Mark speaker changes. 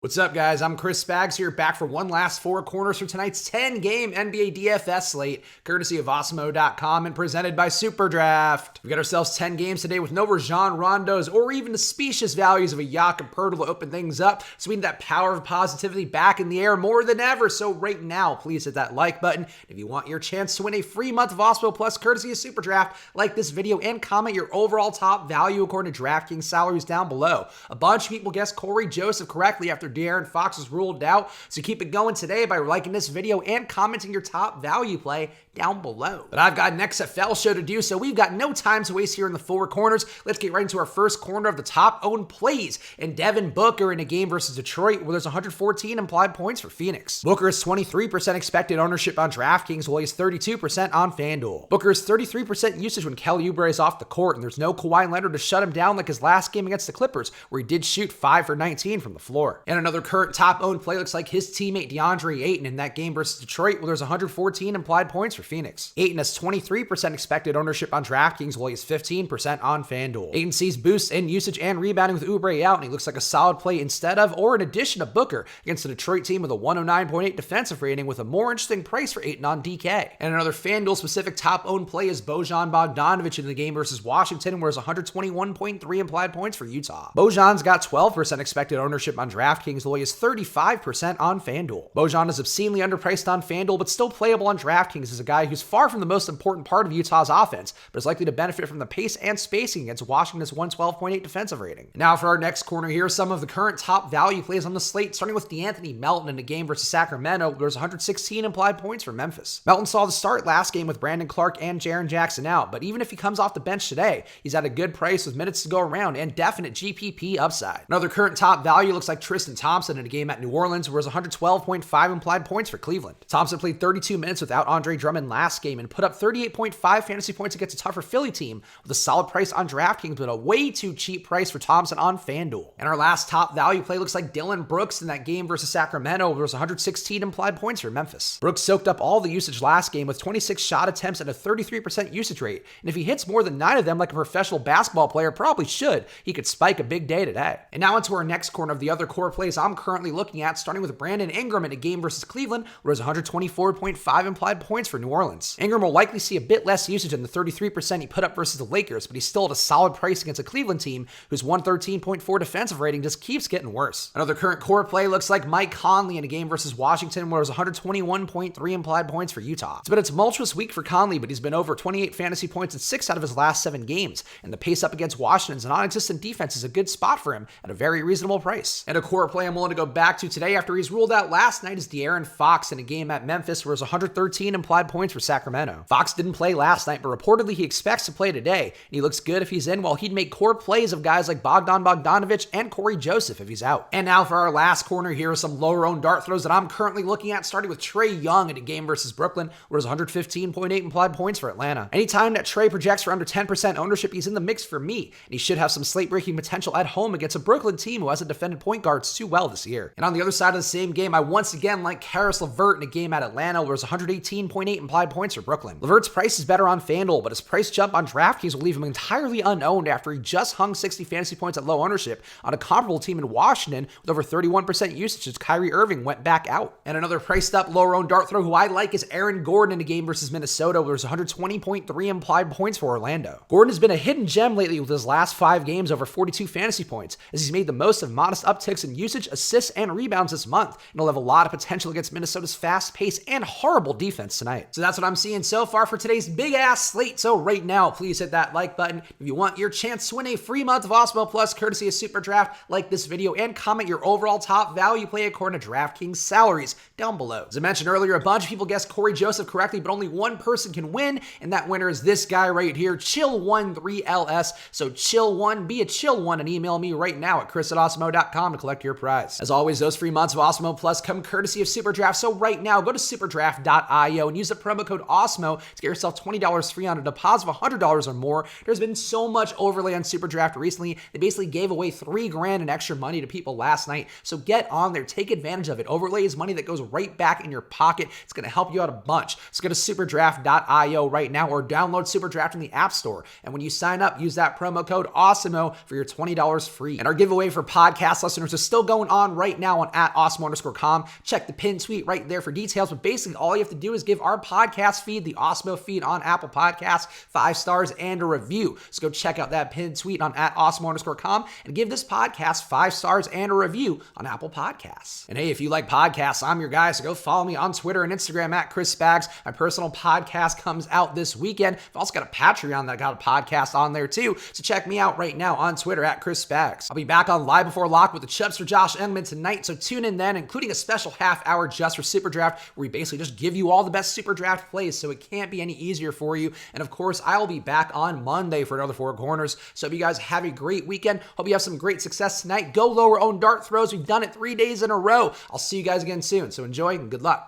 Speaker 1: What's up, guys? I'm Chris Spags here, back for one last four corners for tonight's 10-game NBA DFS slate, courtesy of Awesemo.com and presented by SuperDraft. We've got ourselves 10 games today with no Rajon Rondos or even the specious values of a Jakob Poeltl to open things up, so we need that power of positivity back in the air more than ever. So right now, please hit that like button. If you want your chance to win a free month of Awesemo Plus, courtesy of SuperDraft, like this video and comment your overall top value according to Draftkings salaries down below. A bunch of people guessed Corey Joseph correctly after De'Aaron Fox was ruled out, so keep it going today by liking this video and commenting your top value play down below. But I've got an XFL show to do, so we've got no time to waste here in the four corners. Let's get right into our first corner of the top owned plays. And Devin Booker in a game versus Detroit where there's 114 implied points for Phoenix. Booker is 23% expected ownership on DraftKings, while he's 32% on FanDuel. Booker is 33% usage when Kelly Oubre is off the court, and there's no Kawhi Leonard to shut him down like his last game against the Clippers, where he did shoot 5 for 19 from the floor. And another current top owned play looks like his teammate DeAndre Ayton in that game versus Detroit, where there's 114 implied points for Phoenix. Ayton has 23% expected ownership on DraftKings, while he's 15% on FanDuel. Ayton sees boosts in usage and rebounding with Oubre out, and he looks like a solid play instead of or in addition to Booker against the Detroit team with a 109.8 defensive rating with a more interesting price for Ayton on DK. And another FanDuel specific top owned play is Bojan Bogdanovic in the game versus Washington, where there's 121.3 implied points for Utah. Bojan's got 12% expected ownership on DraftKings, while he is 35% on FanDuel. Bojan is obscenely underpriced on FanDuel, but still playable on DraftKings as a guy who's far from the most important part of Utah's offense, but is likely to benefit from the pace and spacing against Washington's 112.8 defensive rating. Now for our next corner, here are some of the current top value plays on the slate, starting with DeAnthony Melton in a game versus Sacramento. There's 116 implied points for Memphis. Melton saw the start last game with Brandon Clark and Jaren Jackson out, but even if he comes off the bench today, he's at a good price with minutes to go around and definite GPP upside. Another current top value looks like Tristan Thompson in a game at New Orleans, where there's 112.5 implied points for Cleveland. Thompson played 32 minutes without Andre Drummond last game and put up 38.5 fantasy points against a tougher Philly team with a solid price on DraftKings, but a way too cheap price for Thompson on FanDuel. And our last top value play looks like Dylan Brooks in that game versus Sacramento, where there was 116 implied points for Memphis. Brooks soaked up all the usage last game with 26 shot attempts and a 33% usage rate, and if he hits more than 9 of them like a professional basketball player probably should, he could spike a big day today. And now into our next corner of the other core plays I'm currently looking at, starting with Brandon Ingram in a game versus Cleveland, where there's 124.5 implied points for New Orleans. Ingram will likely see a bit less usage than the 33% he put up versus the Lakers, but he's still at a solid price against a Cleveland team whose 113.4 defensive rating just keeps getting worse. Another current core play looks like Mike Conley in a game versus Washington, where there's 121.3 implied points for Utah. It's been a tumultuous week for Conley, but he's been over 28 fantasy points in 6 out of his last 7 games, and the pace up against Washington's non-existent defense is a good spot for him at a very reasonable price. And a core play I'm willing to go back to today after he's ruled out last night is De'Aaron Fox in a game at Memphis, where there's 113 implied points for Sacramento. Fox didn't play last night, but reportedly he expects to play today, and he looks good if he's in, while he'd make core plays of guys like Bogdan Bogdanovic and Corey Joseph if he's out. And now for our last corner, here are some lower owned dart throws that I'm currently looking at, starting with Trae Young in a game versus Brooklyn, where there's 115.8 implied points for Atlanta. Anytime that Trae projects for under 10% ownership, he's in the mix for me, and he should have some slate breaking potential at home against a Brooklyn team who hasn't defended point guards too well this year. And on the other side of the same game, I once again like Caris LeVert in a game at Atlanta, where there's 118.8 implied points for Brooklyn. LeVert's price is better on FanDuel, but his price jump on DraftKings will leave him entirely unowned after he just hung 60 fantasy points at low ownership on a comparable team in Washington with over 31% usage as Kyrie Irving went back out. And another priced up lower owned dart throw who I like is Aaron Gordon in a game versus Minnesota, where there's 120.3 implied points for Orlando. Gordon has been a hidden gem lately with his last 5 games over 42 fantasy points, as he's made the most of modest upticks in usage, assists, and rebounds this month, and he'll have a lot of potential against Minnesota's fast pace and horrible defense tonight. So that's what I'm seeing so far for today's big ass slate. So right now, please hit that like button if you want your chance to win a free month of Awesemo Plus, courtesy of SuperDraft. Like this video and comment your overall top value play according to DraftKings salaries down below. As I mentioned earlier, a bunch of people guessed Corey Joseph correctly, but only one person can win, and that winner is this guy right here, Chill13LS. So Chill1, be a chill one, and email me right now at chris@awesemo.com to collect your prize. As always, those free months of Awesemo Plus come courtesy of SuperDraft. So right now, go to superdraft.io and use the promo code Awesemo to get yourself $20 free on a deposit of $100 or more. There's been so much overlay on SuperDraft recently. They basically gave away $3,000 in extra money to people last night. So get on there, take advantage of it. Overlay is money that goes right back in your pocket. It's going to help you out a bunch. So go to superdraft.io right now or download SuperDraft in the App Store. And when you sign up, use that promo code Awesemo for your $20 free. And our giveaway for podcast listeners is still going on right now on @Awesemo_com. Check the pin tweet right there for details, but basically all you have to do is give our podcast feed, the Awesemo feed on Apple Podcasts, 5 stars and a review. So go check out that pinned tweet on @Awesemo_com and give this podcast 5 stars and a review on Apple Podcasts. And hey, if you like podcasts, I'm your guy, so go follow me on Twitter and Instagram @ChrisSpags. My personal podcast comes out this weekend. I've also got a Patreon that got a podcast on there too, so check me out right now on Twitter @ChrisSpags. I'll be back on Live Before Lock with the Chubbs for Josh Engelman tonight, so tune in then, including a special half hour just for Super Draft, where we basically just give you all the best Super Draft plays, so it can't be any easier for you. And of course, I will be back on Monday for another Four Corners. So hope you guys have a great weekend. Hope you have some great success tonight. Go lower own dart throws. We've done it 3 days in a row. I'll see you guys again soon. So enjoy and good luck.